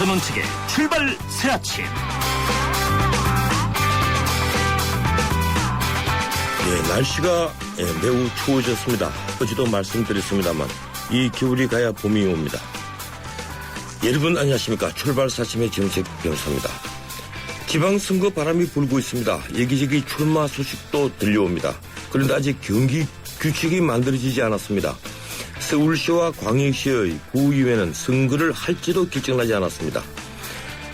전원책의 출발 새 아침. 네, 날씨가 매우 추워졌습니다. 어제도 말씀드렸습니다만 이 겨울이 가야 봄이 옵니다. 여러분 안녕하십니까. 출발 사심의 정책 변호사입니다. 지방선거 바람이 불고 있습니다. 여기저기 출마 소식도 들려옵니다. 그런데 아직 경기 규칙이 만들어지지 않았습니다. 서울시와 광역시의 구의회는 선거를 할지도 결정나지 않았습니다.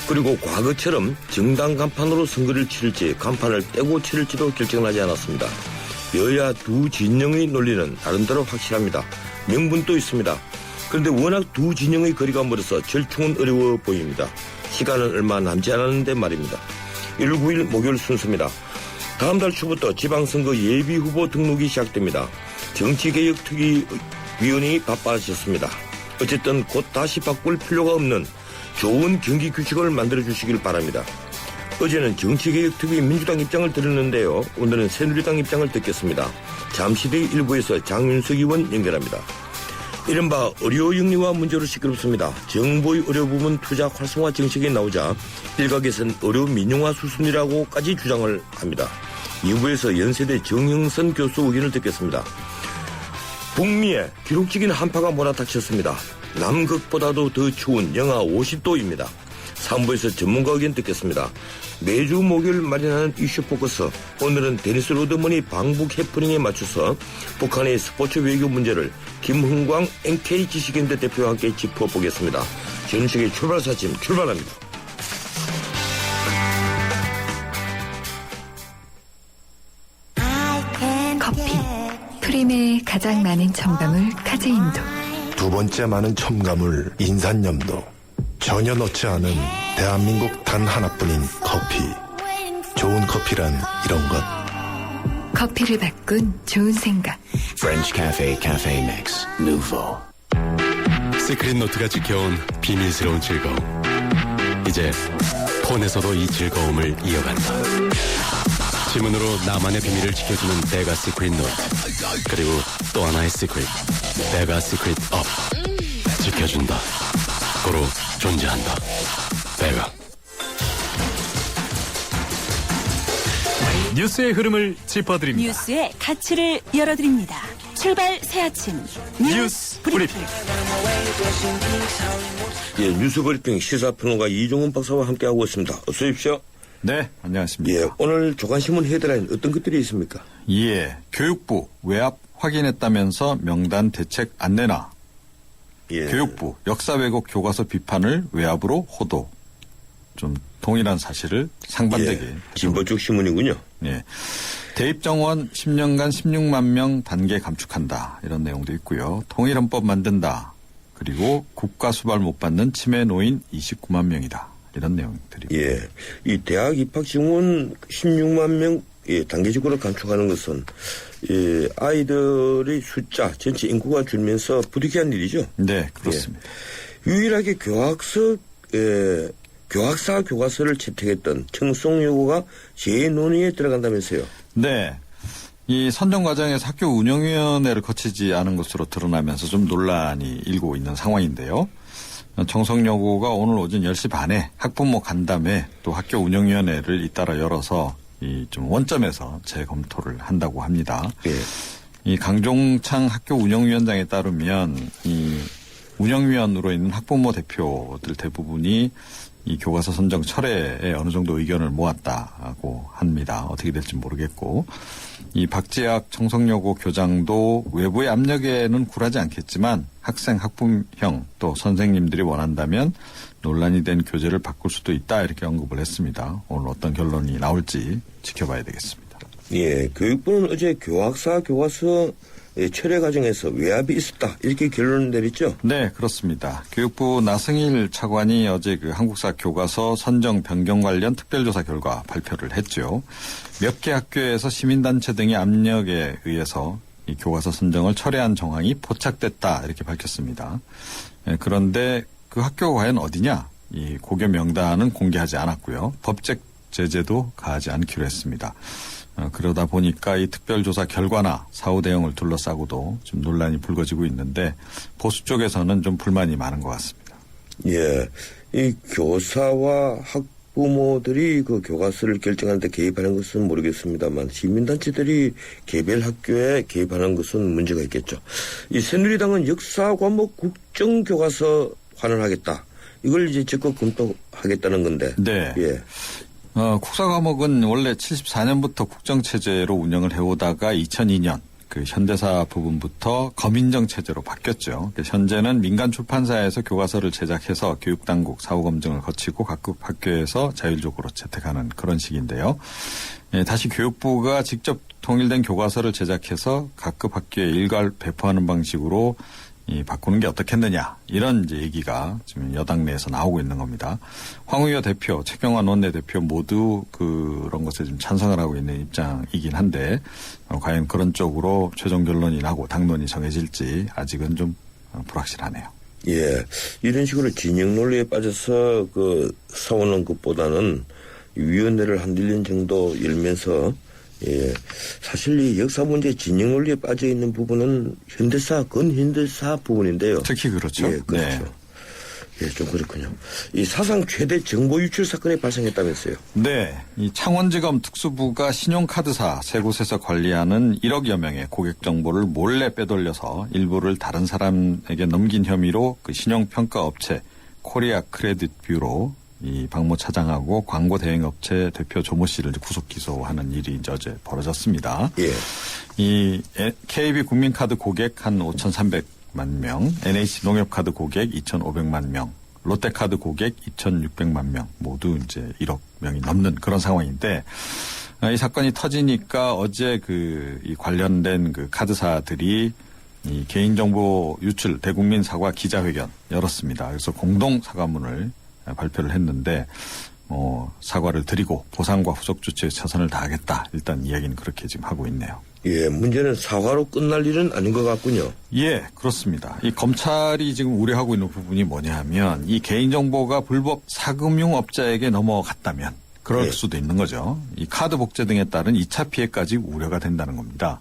그리고 과거처럼 정당 간판으로 선거를 치를지 간판을 떼고 치를지도 결정나지 않았습니다. 여야 두 진영의 논리는 나름대로 확실합니다. 명분도 있습니다. 그런데 워낙 두 진영의 거리가 멀어서 절충은 어려워 보입니다. 시간은 얼마 남지 않았는데 말입니다. 1월 9일 목요일 순서입니다. 다음 달 초부터 지방선거 예비후보 등록이 시작됩니다. 정치개혁특위위원이 바빠지셨습니다. 어쨌든 곧 다시 바꿀 필요가 없는 좋은 경기 규칙을 만들어주시길 바랍니다. 어제는 정치개혁특위 민주당 입장을 들었는데요. 오늘은 새누리당 입장을 듣겠습니다. 잠시 뒤 일부에서 장윤석 의원 연결합니다. 이른바 의료 영리화 문제로 시끄럽습니다. 정부의 의료 부문 투자 활성화 정책이 나오자 일각에서는 의료 민영화 수순이라고까지 주장을 합니다. 2부에서 연세대 정영선 교수 의견을 듣겠습니다. 북미에 기록적인 한파가 몰아닥쳤습니다. 남극보다도 더 추운 영하 50도입니다. 3부에서 전문가 의견 듣겠습니다. 매주 목요일 마련하는 이슈 포커스. 오늘은 데니스 로드먼이 방북 해프닝에 맞춰서 북한의 스포츠 외교 문제를 김흥광 NK 지식인대 대표와 함께 짚어보겠습니다. 전우식의 출발 사진 출발합니다. 커피. 프림에 가장 많은 첨가물 카제인도. 두 번째 많은 첨가물 인산염도. 전혀 넣지 않은 대한민국 단 하나뿐인 커피. 좋은 커피란 이런 것. 커피를 바꾼 좋은 생각. French Cafe Cafe Mix Nouveau. 시크릿 노트가 지켜온 비밀스러운 즐거움. 이제 폰에서도 이 즐거움을 이어간다. 지문으로 나만의 비밀을 지켜주는 베가 시크릿 노트. 그리고 또 하나의 시크릿. 베가 시크릿 업. 지켜준다. 고로 존재한다. 베가. 뉴스의 흐름을 짚어드립니다. 뉴스의 가치를 열어드립니다. 출발 새 아침 뉴스 브리핑. 예, 뉴스 브리핑 시사평론가 이종훈 박사와 함께하고 있습니다. 어서 오십시오. 네, 안녕하십니까. 예, 오늘 조간신문 헤드라인 어떤 것들이 있습니까? 예, 교육부 외압 확인했다면서 명단 대책 안 내나. 예. 교육부 역사 왜곡 교과서 비판을 외압으로 호도. 좀 동일한 사실을 상반되게. 예, 진보 쪽 신문이군요. 예. 대입 정원 10년간 16만 명 단계 감축한다. 이런 내용도 있고요. 통일헌법 만든다. 그리고 국가 수발 못 받는 치매 노인 29만 명이다. 이런 내용들이. 예. 이 대학 입학 증원 16만 명 예, 단계적으로 감축하는 것은 예, 아이들의 숫자 전체 인구가 줄면서 부득이한 일이죠. 네, 그렇습니다. 예. 유일하게 교학사 교과서를 채택했던 청송 여고가 재논의에 들어간다면서요. 네. 이 선정 과정에서 학교 운영위원회를 거치지 않은 것으로 드러나면서 좀 논란이 일고 있는 상황인데요. 청송여고가 오늘 오전 10시 반에 학부모 간담회 또 학교 운영위원회를 잇따라 열어서 이 좀 원점에서 재검토를 한다고 합니다. 예. 이 강종창 학교 운영위원장에 따르면 이 운영위원으로 있는 학부모 대표들 대부분이 이 교과서 선정 철회에 어느 정도 의견을 모았다고 합니다. 어떻게 될지 모르겠고. 이 박지학 청송여고 교장도 외부의 압력에는 굴하지 않겠지만 학생, 학부형 또 선생님들이 원한다면 논란이 된 교재를 바꿀 수도 있다 이렇게 언급을 했습니다. 오늘 어떤 결론이 나올지 지켜봐야 되겠습니다. 예, 교육부는 어제 교학사 교과서 철회 과정에서 외압이 있었다 이렇게 결론을 내렸죠? 네, 그렇습니다. 교육부 나승일 차관이 어제 그 한국사 교과서 선정 변경 관련 특별조사 결과 발표를 했죠. 몇 개 학교에서 시민단체 등의 압력에 의해서 이 교과서 선정을 철회한 정황이 포착됐다 이렇게 밝혔습니다. 예, 그런데 그 학교가 과연 어디냐? 이 고교 명단은 공개하지 않았고요. 법적 제재도 가하지 않기로 했습니다. 그러다 보니까 이 특별조사 결과나 사후 대응을 둘러싸고도 좀 논란이 불거지고 있는데 보수 쪽에서는 좀 불만이 많은 것 같습니다. 예, 이 교사와 학부모들이 그 교과서를 결정하는데 개입하는 것은 모르겠습니다만 시민단체들이 개별 학교에 개입하는 것은 문제가 있겠죠. 이 새누리당은 역사 과목 국정교과서 환원하겠다. 이걸 이제 적극 검토하겠다는 건데. 네. 예. 국사 과목은 원래 74년부터 국정체제로 운영을 해오다가 2002년 그 현대사 부분부터 검인정 체제로 바뀌었죠. 현재는 민간 출판사에서 교과서를 제작해서 교육당국 사후검증을 거치고 각급 학교에서 자율적으로 채택하는 그런 식인데요. 예, 다시 교육부가 직접 통일된 교과서를 제작해서 각급 학교에 일괄 배포하는 방식으로 바꾸는 게 어떻겠느냐 이런 이제 얘기가 지금 여당 내에서 나오고 있는 겁니다. 황의호 대표, 최경환 원내대표 모두 그런 것에 좀 찬성을 하고 있는 입장이긴 한데 과연 그런 쪽으로 최종 결론이 나고 당론이 정해질지 아직은 좀 불확실하네요. 예, 이런 식으로 진영 논리에 빠져서 그 싸우는 것보다는 위원회를 한 1년 정도 열면서 예, 사실 이 역사 문제 진영 논리에 빠져 있는 부분은 현대사, 근현대사 부분인데요. 특히 그렇죠. 예, 그렇죠. 네. 예, 좀 그렇군요. 이 사상 최대 정보 유출 사건이 발생했다면서요? 네. 이 창원지검 특수부가 신용카드사 세 곳에서 관리하는 1억여 명의 고객 정보를 몰래 빼돌려서 일부를 다른 사람에게 넘긴 혐의로 그 신용평가업체 코리아 크레딧 뷰로 이 박모 차장하고 광고 대행업체 대표 조모 씨를 구속 기소하는 일이 이제 어제 벌어졌습니다. 예. 이 KB 국민카드 고객 한 5,300만 명, NH 농협카드 고객 2,500만 명, 롯데카드 고객 2,600만 명 모두 이제 1억 명이 넘는 그런 상황인데 이 사건이 터지니까 어제 이 관련된 그 카드사들이 이 개인정보 유출 대국민 사과 기자회견 열었습니다. 그래서 공동 사과문을 발표를 했는데 사과를 드리고 보상과 후속 조치에 최선을 다하겠다. 일단 이야기는 그렇게 지금 하고 있네요. 예, 문제는 사과로 끝날 일은 아닌 것 같군요. 예, 그렇습니다. 이 검찰이 지금 우려하고 있는 부분이 뭐냐 하면 이 개인정보가 불법 사금융업자에게 넘어갔다면 그럴 예. 수도 있는 거죠. 이 카드 복제 등에 따른 2차 피해까지 우려가 된다는 겁니다.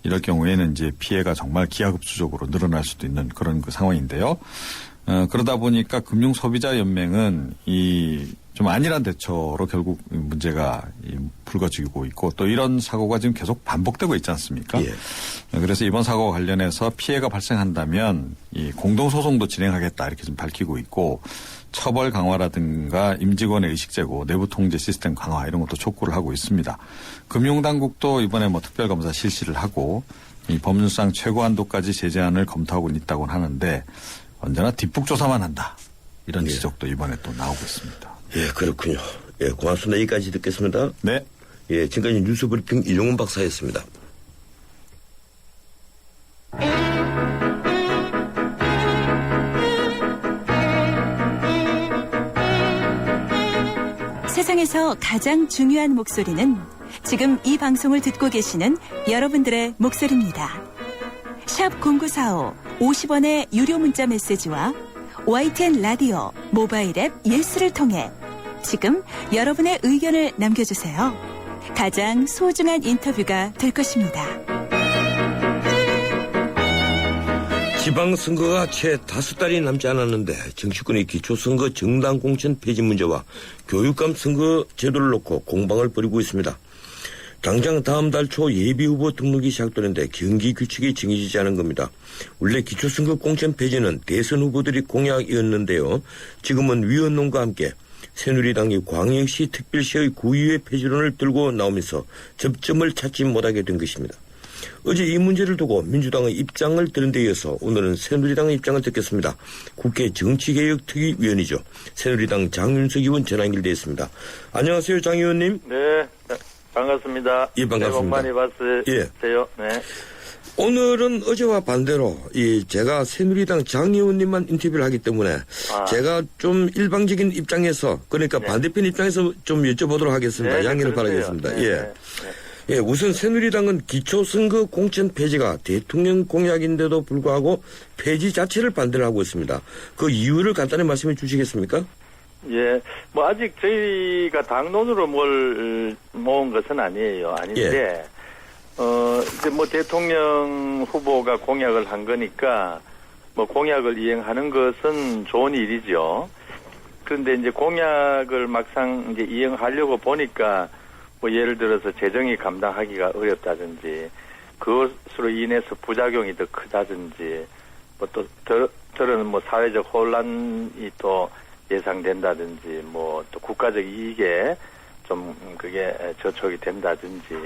이럴 경우에는 이제 피해가 정말 기하급수적으로 늘어날 수도 있는 그런 그 상황인데요. 그러다 보니까 금융소비자연맹은 좀 안일한 대처로 결국 문제가 불거지고 있고 또 이런 사고가 지금 계속 반복되고 있지 않습니까? 예. 그래서 이번 사고와 관련해서 피해가 발생한다면 이 공동소송도 진행하겠다 이렇게 좀 밝히고 있고 처벌 강화라든가 임직원의 의식 제고, 내부 통제 시스템 강화 이런 것도 촉구를 하고 있습니다. 금융당국도 이번에 특별검사 실시를 하고 이 법률상 최고 한도까지 제재안을 검토하고 있다고는 하는데 언제나 뒷북 조사만 한다. 이런 예. 지적도 이번에 또 나오고 있습니다. 예, 그렇군요. 예, 고맙습니다. 여기까지 듣겠습니다. 네. 예, 지금까지 뉴스브리핑 이종훈 박사였습니다. 세상에서 가장 중요한 목소리는 지금 이 방송을 듣고 계시는 여러분들의 목소리입니다. 샵 0945 50원의 유료 문자 메시지와 YTN 라디오 모바일 앱 예스를 통해 지금 여러분의 의견을 남겨주세요. 가장 소중한 인터뷰가 될 것입니다. 지방선거가 채 5달이 남지 않았는데 정치권이 기초선거 정당 공천 폐지 문제와 교육감 선거 제도를 놓고 공방을 벌이고 있습니다. 당장 다음 달 초 예비후보 등록이 시작되는데 경기 규칙이 정해지지 않은 겁니다. 원래 기초선거 공천 폐지는 대선 후보들이 공약이었는데요. 지금은 위원론과 함께 새누리당이 광역시 특별시의 구의회 폐지론을 들고 나오면서 접점을 찾지 못하게 된 것입니다. 어제 이 문제를 두고 민주당의 입장을 들은 데 이어서 오늘은 새누리당의 입장을 듣겠습니다. 국회 정치개혁특위위원이죠. 새누리당 장윤석 의원 전화 연결되어 있습니다. 안녕하세요, 장 의원님. 네, 반갑습니다. 예, 반갑습니다. 새해 복 많이 받으세요. 예. 네. 오늘은 어제와 반대로 제가 새누리당 장 의원님만 인터뷰를 하기 때문에 제가 좀 일방적인 입장에서 그러니까 반대편 입장에서 좀 여쭤보도록 하겠습니다. 네, 양해를 그러세요. 바라겠습니다. 네, 예. 네. 예, 우선 새누리당은 기초선거 공천 폐지가 대통령 공약인데도 불구하고 폐지 자체를 반대를 하고 있습니다. 그 이유를 간단히 말씀해 주시겠습니까? 예, 아직 저희가 당론으로 뭘 모은 것은 아니에요. 아닌데, 이제 대통령 후보가 공약을 한 거니까, 뭐 공약을 이행하는 것은 좋은 일이죠. 그런데 이제 공약을 막상 이제 이행하려고 보니까 뭐 예를 들어서 재정이 감당하기가 어렵다든지 그것으로 인해서 부작용이 더 크다든지 뭐 또 들은 뭐 사회적 혼란이 또 예상된다든지 뭐 또 국가적 이익에 좀 그게 저촉이 된다든지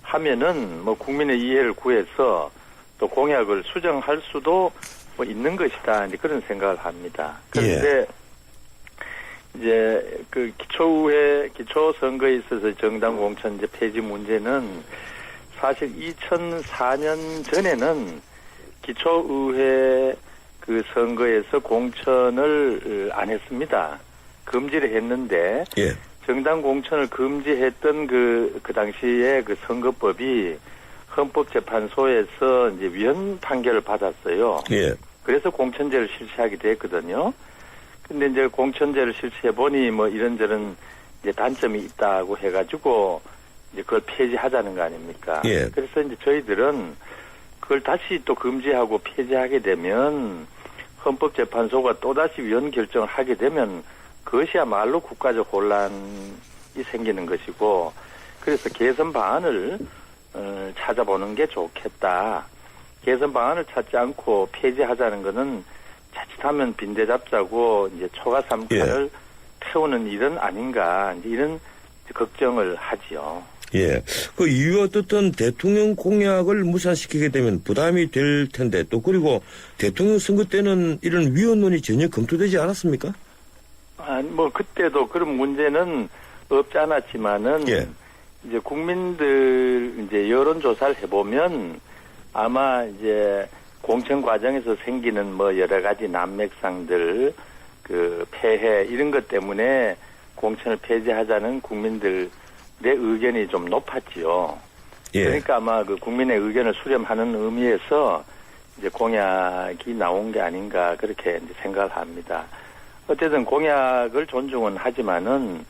하면은 뭐 국민의 이해를 구해서 또 공약을 수정할 수도 뭐 있는 것이다. 이제 그런 생각을 합니다. 그런데 이제 그 기초선거에 있어서 정당 공천 이제 폐지 문제는 사실 2004년 전에는 기초의회 그 선거에서 공천을 안 했습니다. 금지를 했는데 정당 공천을 금지했던 그 당시에 그 선거법이 헌법재판소에서 이제 위헌 판결을 받았어요. 그래서 공천제를 실시하게 됐거든요. 근데 이제 공천제를 실시해 보니 뭐 이런저런 이제 단점이 있다고 해가지고 이제 그걸 폐지하자는 거 아닙니까? 그래서 이제 저희들은 그걸 다시 또 금지하고 폐지하게 되면 헌법재판소가 또다시 위헌 결정을 하게 되면 그것이야말로 국가적 혼란이 생기는 것이고 그래서 개선 방안을 찾아보는 게 좋겠다. 개선 방안을 찾지 않고 폐지하자는 거는 자칫하면 빈대 잡자고 이제 초가 삼칼을 태우는 일은 아닌가 이제 이런 걱정을 하지요. 그 이유 어떻든 대통령 공약을 무산시키게 되면 부담이 될 텐데 또 그리고 대통령 선거 때는 이런 위헌론이 전혀 검토되지 않았습니까? 뭐 그때도 그런 문제는 없지 않았지만은 이제 국민들 이제 여론조사를 해보면 아마 이제 공천 과정에서 생기는 뭐 여러 가지 난맥상들 그 폐해 이런 것 때문에 공천을 폐지하자는 국민들의 의견이 좀 높았지요. 그러니까 아마 그 국민의 의견을 수렴하는 의미에서 이제 공약이 나온 게 아닌가 그렇게 이제 생각을 합니다. 어쨌든 공약을 존중은 하지만은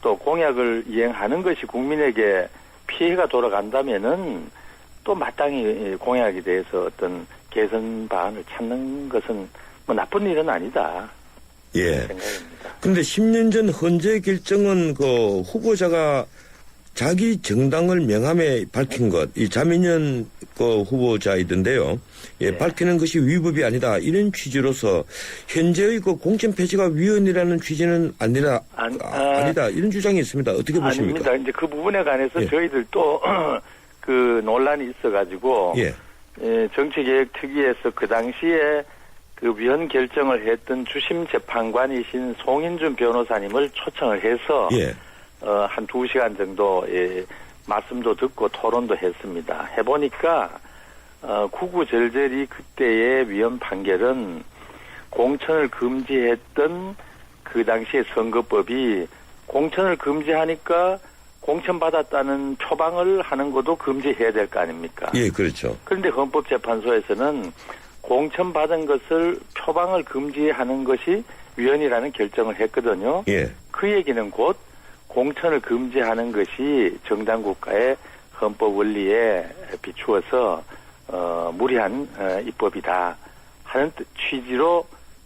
또 공약을 이행하는 것이 국민에게 피해가 돌아간다면은 또 마땅히 공약에 대해서 어떤 개선 방안을 찾는 것은 뭐 나쁜 일은 아니다. 생각입니다. 근데 10년 전 헌재 결정은 그 후보자가 자기 정당을 명함에 밝힌 것, 이 자민련 그 후보자이던데요. 밝히는 것이 위법이 아니다. 이런 취지로서 현재의 그 공천 폐지가 위헌이라는 취지는 아니다. 이런 주장이 있습니다. 어떻게 보십니까? 아닙니다. 이제 그 부분에 관해서 저희들도 그 논란이 있어가지고 정치개혁특위에서 그 당시에 그 위헌 결정을 했던 주심 재판관이신 송인준 변호사님을 초청을 해서 한 2시간 정도 말씀도 듣고 토론도 했습니다. 해보니까 구구절절히 그때의 위헌 판결은 공천을 금지했던 그 당시의 선거법이 공천을 금지하니까 공천받았다는 표방을 하는 것도 금지해야 될 거 아닙니까? 그렇죠. 그런데 헌법재판소에서는 공천받은 것을 표방을 금지하는 것이 위헌이라는 결정을 했거든요. 그 얘기는 곧 공천을 금지하는 것이 정당 국가의 헌법 원리에 비추어서 무리한 입법이다 하는 취지로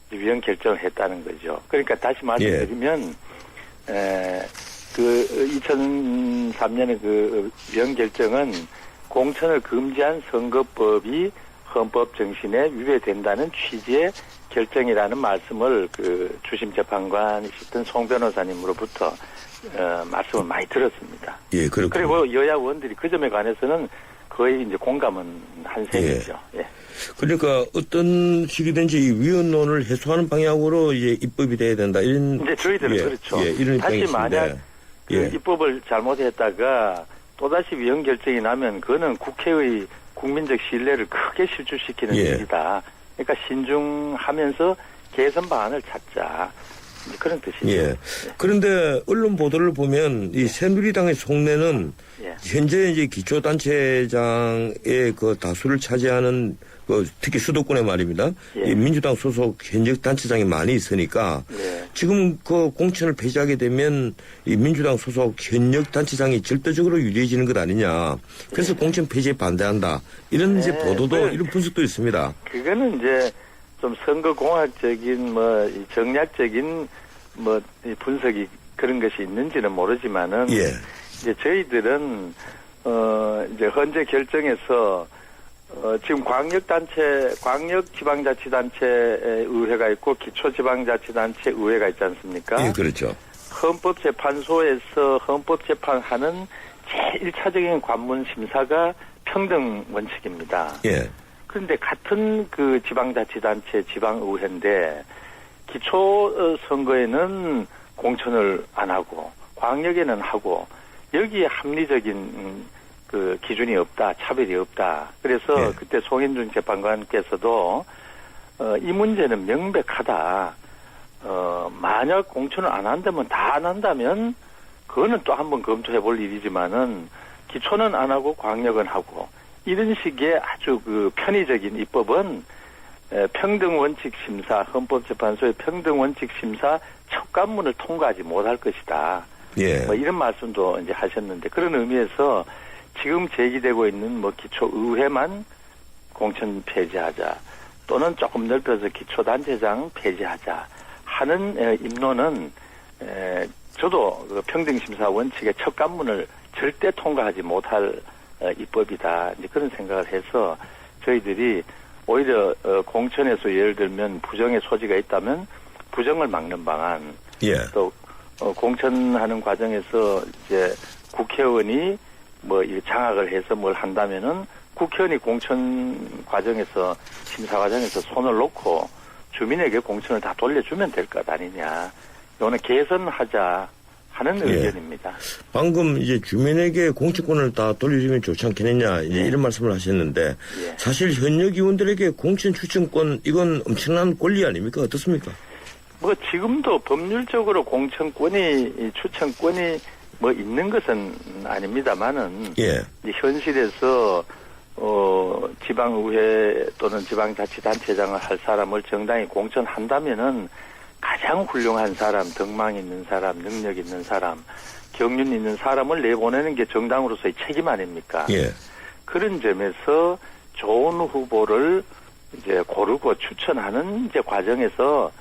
위헌 결정을 했다는 거죠. 그러니까 다시 말씀드리면 그 2003년의 그 위헌 결정은 공천을 금지한 선거법이 헌법 정신에 위배된다는 취지의 결정이라는 말씀을 그 주심 재판관이셨던 송 변호사님으로부터 말씀을 많이 들었습니다. 그렇군요. 그리고 여야 의원들이 그 점에 관해서는 거의 이제 공감은 한 셈이죠. 그러니까 어떤 식이든지 이 위헌론을 해소하는 방향으로 이제 입법이 돼야 된다. 이런 이제 저희들은 그렇죠. 이런 다시 입장이 만약 있습니다. 그 입법을 잘못했다가 또다시 위헌 결정이 나면 그거는 국회의 국민적 신뢰를 크게 실추시키는 일이다. 그러니까 신중하면서 개선 방안을 찾자. 그런 뜻이죠. 그런데 언론 보도를 보면 이 새누리당의 속내는 현재 이제 기초단체장의 그 다수를 차지하는 그 특히 수도권에 말입니다. 이 민주당 소속 현역 단체장이 많이 있으니까 지금 그 공천을 폐지하게 되면 이 민주당 소속 현역 단체장이 절대적으로 유리해지는 것 아니냐. 그래서 공천 폐지에 반대한다. 이런 이제 보도도 이런 분석도 있습니다. 그거는 이제 좀 선거공학적인 이 정략적인 이 분석이 그런 것이 있는지는 모르지만은 이제 저희들은 이제 현재 결정에서 지금 광역지방자치단체 의회가 있고 기초지방자치단체 의회가 있지 않습니까? 예, 그렇죠. 헌법재판소에서 헌법재판하는 제1차적인 관문 심사가 평등 원칙입니다. 예. 그런데 같은 그 지방자치단체 지방의회인데 기초 선거에는 공천을 안 하고 광역에는 하고 여기에 합리적인 그 기준이 없다, 차별이 없다. 그래서 그때 송인준 재판관께서도 이 문제는 명백하다. 만약 공천을 안 한다면 다 안 한다면 그거는 또 한번 검토해 볼 일이지만은 기초는 안 하고 광역은 하고 이런 식의 아주 그 편의적인 입법은 평등원칙심사, 헌법재판소의 평등원칙심사 첫 관문을 통과하지 못할 것이다. 예. 이런 말씀도 이제 하셨는데 그런 의미에서 지금 제기되고 있는 기초의회만 공천 폐지하자 또는 조금 넓혀서 기초단체장 폐지하자 하는 입론은 저도 그 평등심사 원칙의 첫 관문을 절대 통과하지 못할 입법이다. 이제 그런 생각을 해서 저희들이 오히려 공천에서 예를 들면 부정의 소지가 있다면 부정을 막는 방안, 또 공천하는 과정에서 이제 국회의원이 이 장악을 해서 뭘 한다면은 국회의원이 공천 과정에서 심사 과정에서 손을 놓고 주민에게 공천을 다 돌려주면 될 것 아니냐. 이거는 개선하자 하는 의견입니다. 방금 이제 주민에게 공천권을 다 돌려주면 좋지 않겠느냐 이런 말씀을 하셨는데 사실 현역 의원들에게 공천 추천권 이건 엄청난 권리 아닙니까? 어떻습니까? 지금도 법률적으로 공천권이 추천권이 있는 것은 아닙니다만은 현실에서 지방의회 또는 지방자치단체장을 할 사람을 정당이 공천한다면은 가장 훌륭한 사람, 덕망 있는 사람, 능력 있는 사람, 경륜 있는 사람을 내보내는 게 정당으로서의 책임 아닙니까? 그런 점에서 좋은 후보를 이제 고르고 추천하는 이제 과정에서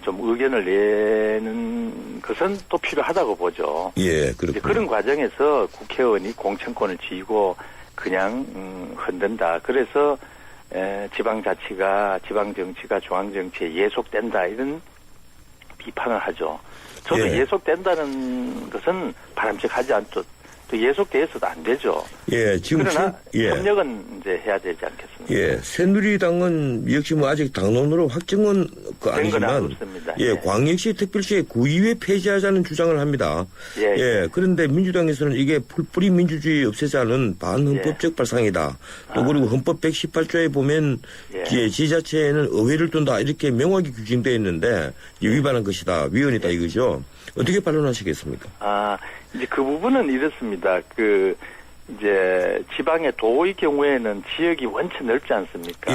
좀 의견을 내는 것은 또 필요하다고 보죠. 그렇군요. 그런 과정에서 국회의원이 공천권을 쥐고 그냥 흔든다. 그래서 지방자치가 지방정치가 중앙정치에 예속된다 이런 비판을 하죠. 저도 예속된다는 것은 바람직하지 않죠. 또 예속돼서도 안 되죠. 지금 그러나 협력은 이제 해야 되지 않겠습니까? 새누리당은 역시 아직 당론으로 확정은 아니지만 광역시 특별시의 구의회 폐지하자는 주장을 합니다. 그런데 민주당에서는 이게 풀뿌리 민주주의 없애자는 반헌법적 발상이다. 또 그리고 헌법 118조에 보면 지자체에는 의회를 둔다 이렇게 명확히 규정되어 있는데 위반한 것이다. 위헌이다 이거죠. 어떻게 반론하시겠습니까? 이제 그 부분은 이렇습니다. 이제 지방의 도의 경우에는 지역이 원체 넓지 않습니까?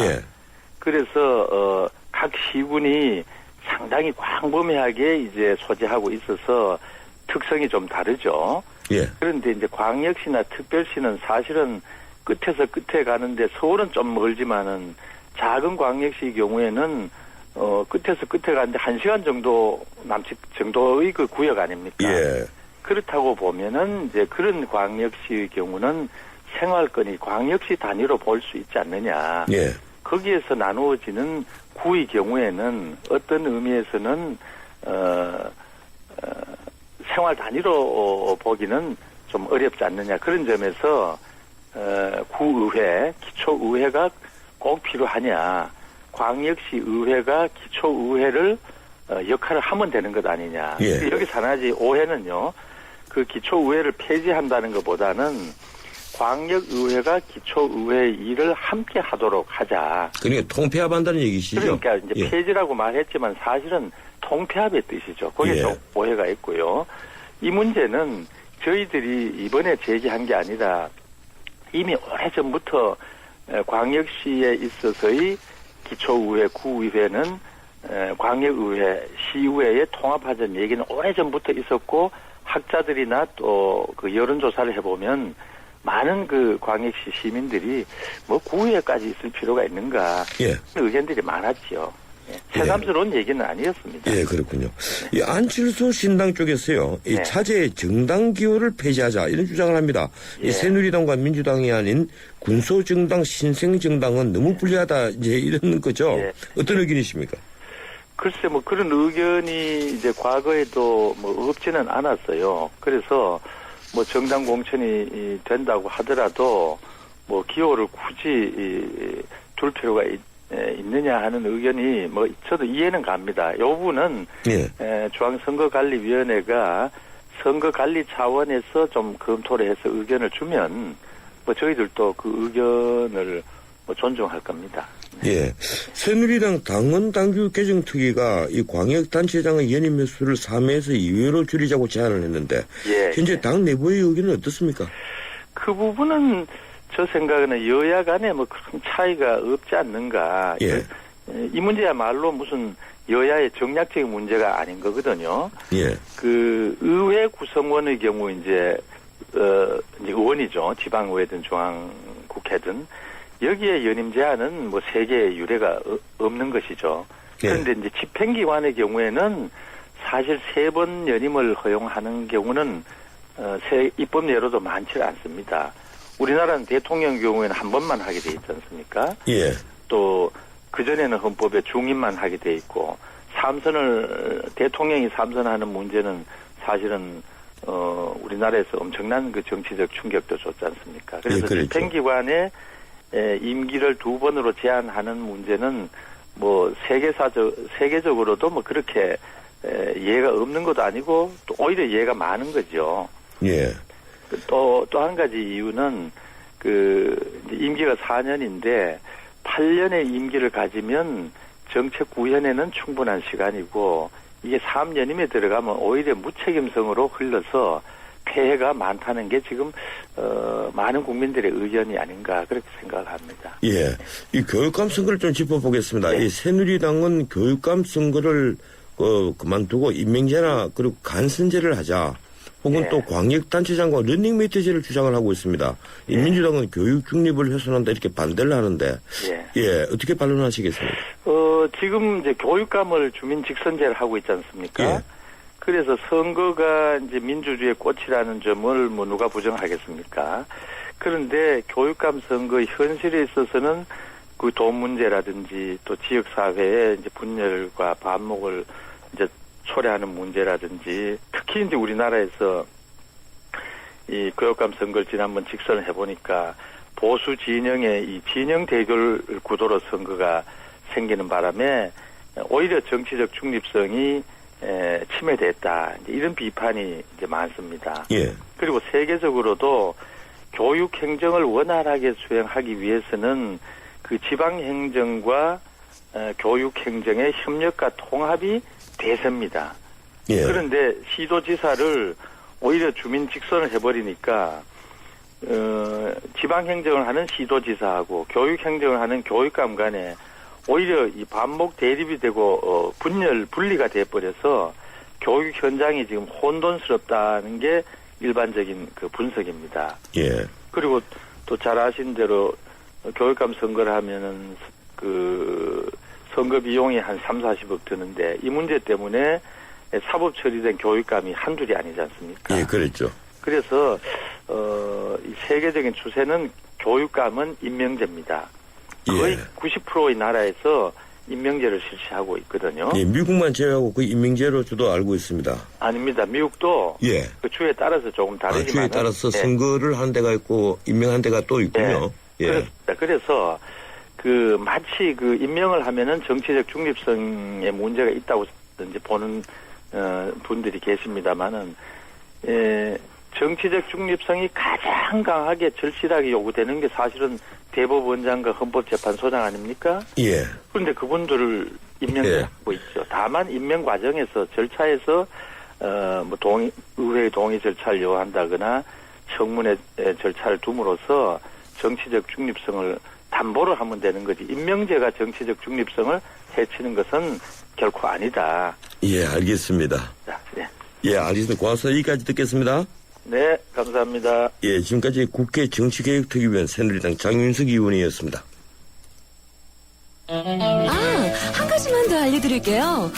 그래서 각 시군이 상당히 광범위하게 이제 소재하고 있어서 특성이 좀 다르죠. 그런데 이제 광역시나 특별시는 사실은 끝에서 끝에 가는데 서울은 좀 멀지만은 작은 광역시 경우에는 끝에서 끝에 가는데 1시간 정도 남짓 정도의 그 구역 아닙니까? 그렇다고 보면은 이제 그런 광역시의 경우는 생활권이 광역시 단위로 볼 수 있지 않느냐. 거기에서 나누어지는 구의 경우에는 어떤 의미에서는 생활 단위로 보기는 좀 어렵지 않느냐. 그런 점에서 구의회, 기초의회가 꼭 필요하냐. 광역시 의회가 기초의회를 역할을 하면 되는 것 아니냐. 여기서 하나지 오해는요. 그 기초의회를 폐지한다는 것보다는 광역의회가 기초의회의 일을 함께 하도록 하자. 그러니까 통폐합한다는 얘기시죠? 그러니까 이제 폐지라고 말했지만 사실은 통폐합의 뜻이죠. 거기에 좀 오해가 있고요. 이 문제는 저희들이 이번에 제기한 게 아니라 이미 오래전부터 광역시에 있어서의 기초의회, 구의회는 광역의회, 시의회에 통합하자는 얘기는 오래전부터 있었고 학자들이나 또 그 여론조사를 해보면 많은 그 광역시 시민들이 구의회까지 있을 필요가 있는가 의견들이 많았지요. 새삼스러운 얘기는 아니었습니다. 예, 그렇군요. 이 안철수 신당 쪽에서요, 이 네. 차제의 정당 기호를 폐지하자 이런 주장을 합니다. 예. 이 새누리당과 민주당이 아닌 군소정당, 신생정당은 너무 불리하다 이제 이런 거죠. 예. 어떤 의견이십니까? 글쎄 뭐 그런 의견이 이제 과거에도 뭐 없지는 않았어요. 그래서 뭐 정당 공천이 된다고 하더라도 뭐 기호를 굳이 둘 필요가 있느냐 하는 의견이 뭐 저도 이해는 갑니다. 이 부분은 예. 중앙선거관리위원회가 선거관리 차원에서 좀 검토를 해서 의견을 주면 뭐 저희들도 그 의견을 뭐 존중할 겁니다. 예. 새누리당 당원 당규 개정 특위가 이 광역단체장의 연임 횟수를 3회에서 2회로 줄이자고 제안을 했는데 예. 현재 당 내부의 의견은 어떻습니까? 그 부분은 저 생각에는 여야 간에 뭐 큰 차이가 없지 않는가. 예. 이 문제야말로 무슨 여야의 정략적인 문제가 아닌 거거든요. 예. 그 의회 구성원의 경우 이제 의원이죠. 지방의회든 중앙국회든 여기에 연임 제한은 뭐 세계의 유례가 없는 것이죠. 그런데 이제 집행기관의 경우에는 사실 3번 연임을 허용하는 경우는 입법례로도 많지 않습니다. 우리나라는 대통령 경우에는 한 번만 하게 돼 있지 않습니까? 예. 또 그전에는 헌법에 중임만 하게 돼 있고 대통령이 3선하는 문제는 사실은 우리나라에서 엄청난 그 정치적 충격도 줬지 않습니까? 그래서 예, 그렇죠. 집행기관의 임기를 2번으로 제한하는 문제는 뭐 세계적으로도 뭐 그렇게 이해가 없는 것도 아니고 또 오히려 이해가 많은 거죠. 예. 또 한 가지 이유는 그 임기가 4년인데 8년의 임기를 가지면 정책 구현에는 충분한 시간이고 이게 3년임에 들어가면 오히려 무책임성으로 흘러서 폐해가 많다는 게 지금 많은 국민들의 의견이 아닌가 그렇게 생각합니다. 예, 이 교육감 선거를 좀 짚어보겠습니다. 네. 이 새누리당은 교육감 선거를 그만두고 임명제나 그리고 간선제를 하자. 혹은 네. 또 광역단체장과 러닝메이트제를 주장을 하고 있습니다. 이 네. 민주당은 교육 중립을 훼손한다 이렇게 반대를 하는데, 예, 어떻게 반론하시겠습니까? 지금 이제 교육감을 주민 직선제를 하고 있지 않습니까? 예. 그래서 선거가 이제 민주주의의 꽃이라는 점을 뭐 누가 부정하겠습니까? 그런데 교육감 선거의 현실에 있어서는 그 돈 문제라든지 또 지역사회의 이제 분열과 반목을 이제 초래하는 문제라든지 특히 이제 우리나라에서 이 교육감 선거를 지난번 직선을 해보니까 보수 진영의 이 진영 대결 구도로 선거가 생기는 바람에 오히려 정치적 중립성이 침해됐다. 이제 이런 비판이 이제 많습니다. 예. 그리고 세계적으로도 교육 행정을 원활하게 수행하기 위해서는 그 지방 행정과 교육 행정의 협력과 통합이 대세입니다. 예. 그런데 시도지사를 오히려 주민 직선을 해버리니까 지방 행정을 하는 시도지사하고 교육 행정을 하는 교육감 간에 오히려 이 반목 대립이 되고 분리가 돼버려서 교육 현장이 지금 혼돈스럽다는 게 일반적인 그 분석입니다. 예. 그리고 또 잘 아신 대로 교육감 선거를 하면은 그 선거 비용이 한 30-40억 드는데 이 문제 때문에 사법 처리된 교육감이 한둘이 아니지 않습니까? 예, 그랬죠. 그래서 이 세계적인 추세는 교육감은 임명제입니다. 거의 90%의 나라에서 임명제를 실시하고 있거든요. 예, 미국만 제외하고 그 임명제로 저도 알고 있습니다. 아닙니다. 미국도 예. 그 주에 따라서 조금 다르지만 주에 따라서 선거를 하는 데가 있고 임명한 데가 또 있군요. 예. 그렇습니다. 그래서 그 마치 그 임명을 하면은 정치적 중립성에 문제가 있다고 이제 보는 분들이 계십니다만은 정치적 중립성이 가장 강하게 절실하게 요구되는 게 사실은 대법원장과 헌법재판소장 아닙니까? 예. 그런데 그분들을 임명하고 있죠. 다만 임명 과정에서 절차에서 뭐 의회의 동의 절차를 요한다거나 청문회 절차를 둠으로써 정치적 중립성을 담보를 하면 되는 거지. 임명제가 정치적 중립성을 해치는 것은 결코 아니다. 예, 알겠습니다. 네. 예, 알겠습니다. 고맙습니다. 여기까지 듣겠습니다. 네, 감사합니다. 예, 지금까지 국회 정치개혁특위위원 새누리당 장윤석 의원이었습니다. 한 가지만 더 알려드릴게요.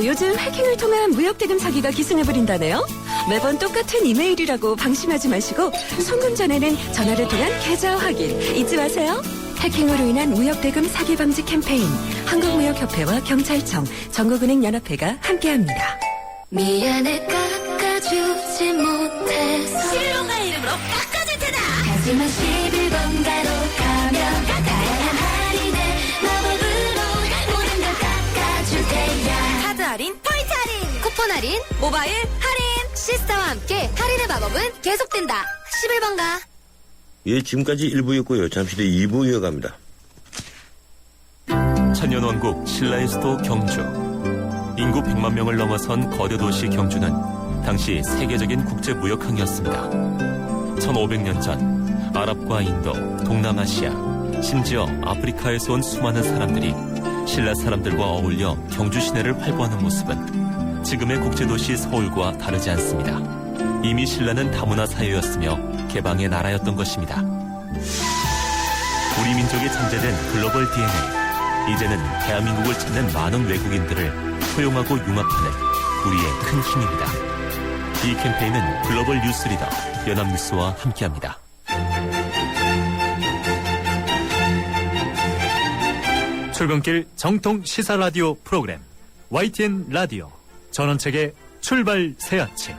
요즘 해킹을 통한 무역대금 사기가 기승해버린다네요. 매번 똑같은 이메일이라고 방심하지 마시고 송금 전에는 전화를 통한 계좌 확인 잊지 마세요. 해킹으로 인한 무역대금 사기 방지 캠페인 한국무역협회와 경찰청, 전국은행연합회가 함께합니다. 미안해 깎아주지 못해서 실로가 이름으로 깎아줄 테다. 하지만 11번가로 가면 다양한 할인에 마법으로 모든 걸 깎아줄 테야. 카드 할인, 포인트 할인, 쿠폰 할인, 모바일 할인. 시스타와 함께 할인의 마법은 계속된다. 11번가. 예, 지금까지 1부였고요. 잠시 뒤 2부 이어갑니다. 천년왕국 신라의 수도 경주. 인구 100만 명을 넘어선 거대 도시 경주는 당시 세계적인 국제무역항이었습니다. 1500년 전 아랍과 인도, 동남아시아, 심지어 아프리카에서 온 수많은 사람들이 신라 사람들과 어울려 경주 시내를 활보하는 모습은 지금의 국제도시 서울과 다르지 않습니다. 이미 신라는 다문화 사회였으며 개방의 나라였던 것입니다. 우리 민족이 전제된 글로벌 DNA, 이제는 대한민국을 찾는 많은 외국인들을 포용하고 융합하는 우리의 큰 힘입니다. 이 캠페인은 글로벌 뉴스리더 연합뉴스와 함께합니다. 출근길 정통 시사 라디오 프로그램 YTN 라디오 전원책의 출발 새 아침.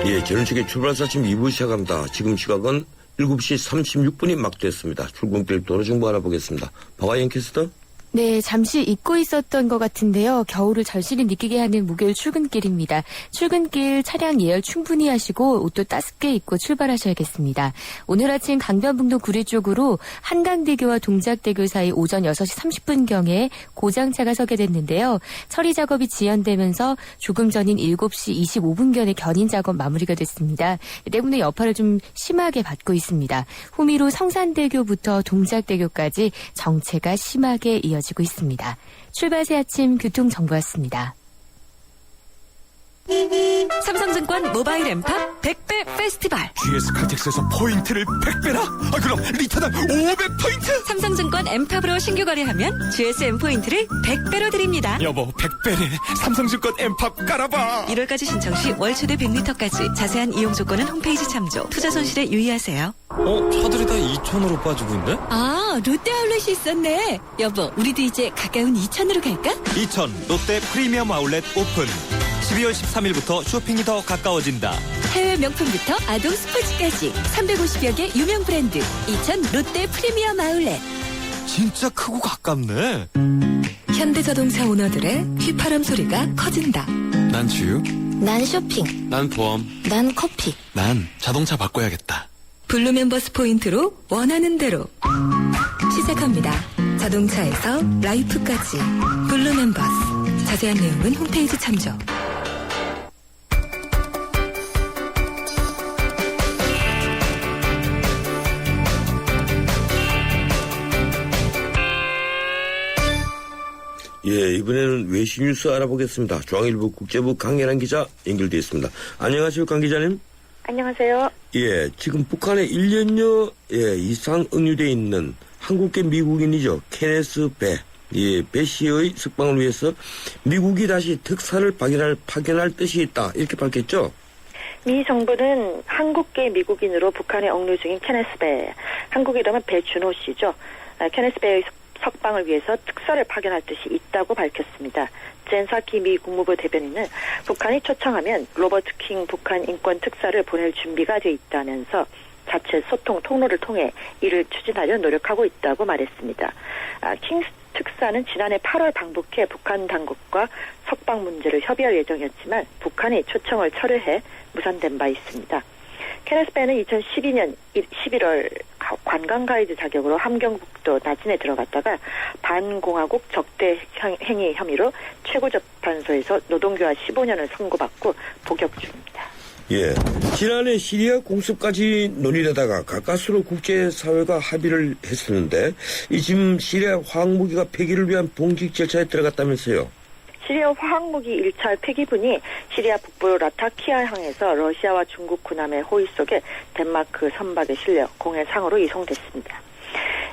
예, 전원책의 출발 새 아침 2부 시작합니다. 지금 시각은 7시 36분이 막 됐습니다. 출근길 도로 정보 알아보겠습니다. 박아영 캐스터. 네, 잠시 잊고 있었던 것 같은데요. 겨울을 절실히 느끼게 하는 목요일 출근길입니다. 출근길 차량 예열 충분히 하시고 옷도 따숩게 입고 출발하셔야겠습니다. 오늘 아침 강변북로 구리 쪽으로 한강대교와 동작대교 사이 오전 6시 30분경에 고장차가 서게 됐는데요. 처리 작업이 지연되면서 조금 전인 7시 25분경에 견인 작업 마무리가 됐습니다. 때문에 여파를 좀 심하게 받고 있습니다. 후미로 성산대교부터 동작대교까지 정체가 심하게 이어집니다. 지고 있습니다. 출발 새 아침 교통정보였습니다. 삼성증권 모바일 엠팝 100배 페스티벌. GS 칼텍스에서 포인트를 100배나? 그럼 리터당 500포인트? 삼성증권 엠팝으로 신규 거래하면 GSM 포인트를 100배로 드립니다. 여보, 100배네. 삼성증권 엠팝 깔아봐. 1월까지 신청 시 월 최대 100리터까지. 자세한 이용 조건은 홈페이지 참조. 투자 손실에 유의하세요. 차들이 다 2,000으로 빠지고 있네? 롯데 아울렛이 있었네. 여보, 우리도 이제 가까운 이천으로 갈까? 이천 롯데 프리미엄 아울렛 오픈. 12월 13일부터 쇼핑이 더 가까워진다. 해외 명품부터 아동 스포츠까지 350여 개 유명 브랜드. 이천 롯데 프리미엄 아울렛. 진짜 크고 가깝네. 현대자동차 오너들의 휘파람 소리가 커진다. 난 주유. 난 쇼핑. 난 보험. 난 커피. 난 자동차 바꿔야겠다. 블루 멤버스 포인트로 원하는 대로 시작합니다. 자동차에서 라이프까지 블루 멤버스. 자세한 내용은 홈페이지 참조. 예, 이번에는 외신 뉴스 알아보겠습니다. 중앙일보 국제부 강예란 기자 연결되어 있습니다. 안녕하세요, 강 기자님. 안녕하세요. 예, 지금 북한에 1년여 이상 억류되어 있는 한국계 미국인이죠. 케네스 배. 예, 배 씨의 석방을 위해서 미국이 다시 특사를 파견할 뜻이 있다. 이렇게 밝혔죠. 미 정부는 한국계 미국인으로 북한에 억류 중인 케네스 배, 한국 이름은 배준호 씨죠. 케네스 배의 석방을 위해서 특사를 파견할 뜻이 있다고 밝혔습니다. 젠 사키 미 국무부 대변인은 북한이 초청하면 로버트 킹 북한 인권 특사를 보낼 준비가 돼 있다면서 자체 소통 통로를 통해 이를 추진하려 노력하고 있다고 말했습니다. 킹 특사는 지난해 8월 방북해 북한 당국과 석방 문제를 협의할 예정이었지만 북한이 초청을 철회해 무산된 바 있습니다. 케네스 배는 2012년 11월 관광 가이드 자격으로 함경북도 나진에 들어갔다가 반공화국 적대 행위 혐의로 최고재판소에서 노동교화 15년을 선고받고 복역 중입니다. 예, 지난해 시리아 공습까지 논의되다가 가까스로 국제사회가 합의를 했었는데 지금 시리아 화학무기가 폐기를 위한 봉직 절차에 들어갔다면서요. 시리아 화학무기 1차 폐기분이 시리아 북부 라타키아항에서 러시아와 중국 군함의 호위 속에 덴마크 선박에 실려 공해상으로 이송됐습니다.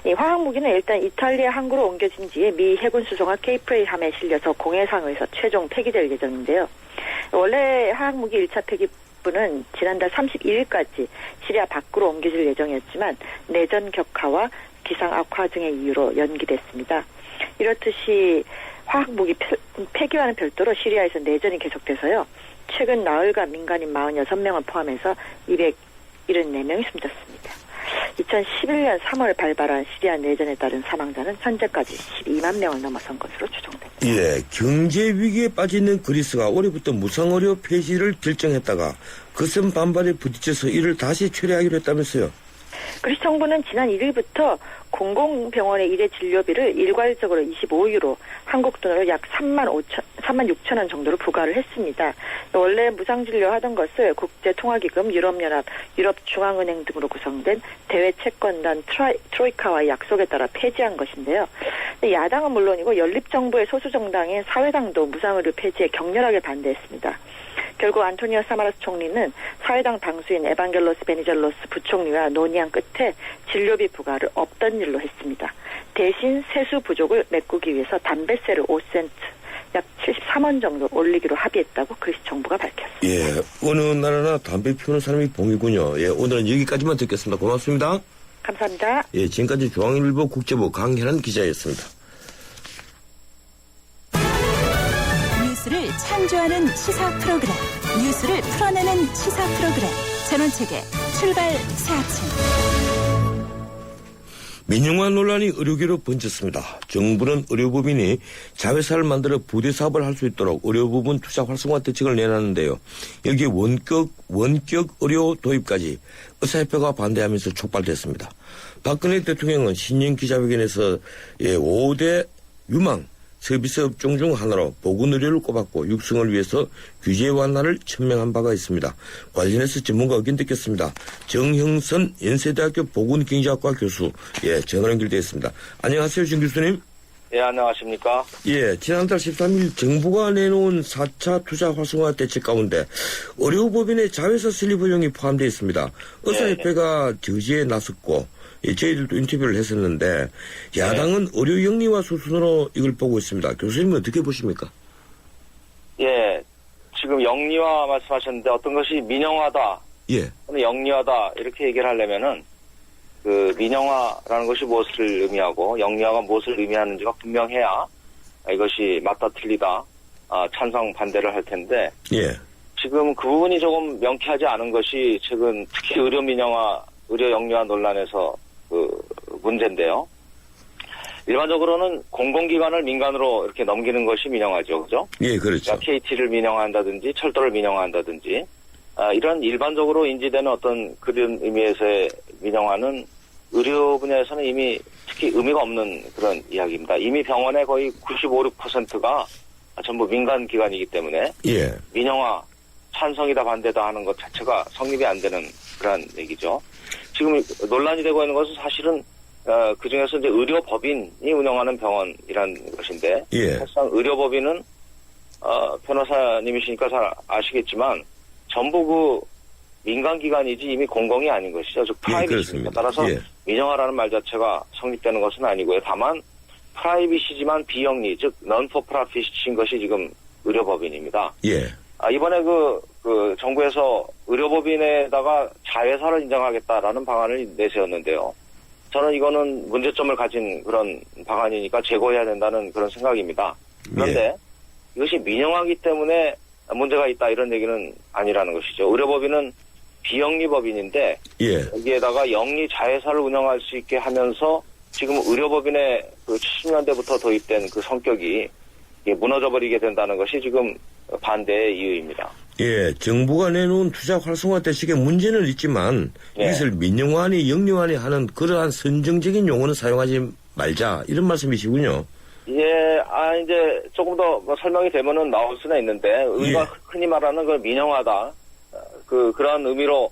이 화학무기는 일단 이탈리아 항구로 옮겨진 뒤에 미 해군 수송화 케이프레이함에 실려서 공해상에서 최종 폐기될 예정인데요. 원래 화학무기 1차 폐기부는 지난달 31일까지 시리아 밖으로 옮겨질 예정이었지만 내전 격화와 기상 악화 등의 이유로 연기됐습니다. 이렇듯이 화학무기 폐기와는 별도로 시리아에서 내전이 계속돼서요. 최근 나흘간 민간인 46명을 포함해서 274명이 숨졌습니다. 2011년 3월 발발한 시리아 내전에 따른 사망자는 현재까지 12만 명을 넘어선 것으로 추정됩니다. 예, 경제 위기에 빠지는 그리스가 올해부터 무상의료 폐지를 결정했다가 거센 반발에 부딪혀서 이를 다시 철회하기로 했다면서요. 그리스 정부는 지난 1일부터 공공병원의 일회 진료비를 일괄적으로 25유로, 한국 돈으로 약 3만 6천 원 정도로 부과를 했습니다. 원래 무상진료 하던 것을 국제통화기금, 유럽연합, 유럽중앙은행 등으로 구성된 대외채권단 트로이카와의 약속에 따라 폐지한 것인데요. 야당은 물론이고 연립정부의 소수정당인 사회당도 무상의료 폐지에 격렬하게 반대했습니다. 결국 안토니오 사마라스 총리는 사회당 당수인 에반겔로스 베니젤로스 부총리와 논의한 끝에 진료비 부과를 없던 일로 했습니다. 대신 세수 부족을 메꾸기 위해서 담배세를 5센트, 약 73원 정도 올리기로 합의했다고 그리스 정부가 밝혔습니다. 예, 어느 나라나 담배 피우는 사람이 봉이군요. 예, 오늘은 여기까지만 듣겠습니다. 고맙습니다. 감사합니다. 예, 지금까지 중앙일보 국제부 강현한 기자였습니다. 뉴스를 창조하는 시사 프로그램, 뉴스를 풀어내는 시사 프로그램, 전원책의 출발 새 아침. 민영화 논란이 의료계로 번졌습니다. 정부는 의료법인이 자회사를 만들어 부대 사업을 할 수 있도록 의료부문 투자 활성화 대책을 내놨는데요. 여기에 원격 의료 도입까지 의사협회가 반대하면서 촉발됐습니다. 박근혜 대통령은 신년 기자회견에서 5대 유망 서비스 업종 중 하나로 보건의료를 꼽았고 육성을 위해서 규제 완화를 천명한 바가 있습니다. 관련해서 전문가 의견 듣겠습니다. 정형선 연세대학교 보건경제학과 교수, 예, 전화 연결되어 있습니다. 안녕하세요, 정 교수님. 예, 안녕하십니까. 예, 지난달 13일 정부가 내놓은 4차 투자 활성화 대책 가운데 의료법인의 자회사 설립 허용이 포함되어 있습니다. 의사협회가 저지에 나섰고, 예, 저희들도 인터뷰를 했었는데 야당은 의료 영리화 수순으로 이걸 보고 있습니다. 교수님은 어떻게 보십니까? 예, 지금 영리화 말씀하셨는데 어떤 것이 민영화다, 예, 또는 영리화다 이렇게 얘기를 하려면은 그 민영화라는 것이 무엇을 의미하고 영리화가 무엇을 의미하는지가 분명해야 이것이 맞다 틀리다 찬성 반대를 할 텐데, 예, 지금 그 부분이 조금 명쾌하지 않은 것이 최근 특히 의료 민영화, 의료 영리화 논란에서 그 문제인데요. 일반적으로는 공공기관을 민간으로 이렇게 넘기는 것이 민영화죠, 그죠? 예, 그렇죠. 그러니까 KT를 민영화한다든지 철도를 민영화한다든지 이런 일반적으로 인지되는 어떤 그런 의미에서의 민영화는 의료 분야에서는 이미 특히 의미가 없는 그런 이야기입니다. 이미 병원의 거의 95, 6%가 전부 민간 기관이기 때문에 예, 민영화 찬성이다 반대다 하는 것 자체가 성립이 안 되는 그런 얘기죠. 지금 논란이 되고 있는 것은 사실은 그 중에서 이제 의료법인이 운영하는 병원이라는 것인데, 예, 사실상 의료법인은 변호사님이시니까 잘 아시겠지만 전부 그 민간기관이지 이미 공공이 아닌 것이죠. 즉 프라이빗입니다. 따라서 예, 민영화라는 말 자체가 성립되는 것은 아니고요. 다만 프라이빗이지만 비영리, 즉 non-for-profit인 것이 지금 의료법인입니다. 예. 이번에 그 정부에서 의료법인에다가 자회사를 인정하겠다라는 방안을 내세웠는데요. 저는 이거는 문제점을 가진 그런 방안이니까 제거해야 된다는 그런 생각입니다. 그런데 예, 이것이 민영화이기 때문에 문제가 있다 이런 얘기는 아니라는 것이죠. 의료법인은 비영리법인인데, 예, 여기에다가 영리 자회사를 운영할 수 있게 하면서 지금 의료법인의 그 70년대부터 도입된 그 성격이 무너져버리게 된다는 것이 지금 반대의 이유입니다. 예, 정부가 내놓은 투자 활성화 대책에 문제는 있지만 이것을 민영화니 영리화니 하는 그러한 선정적인 용어는 사용하지 말자 이런 말씀이시군요. 예, 이제 조금 더 설명이 되면은 나올 수는 있는데 우리가 흔히 말하는 그 민영화다 그런 의미로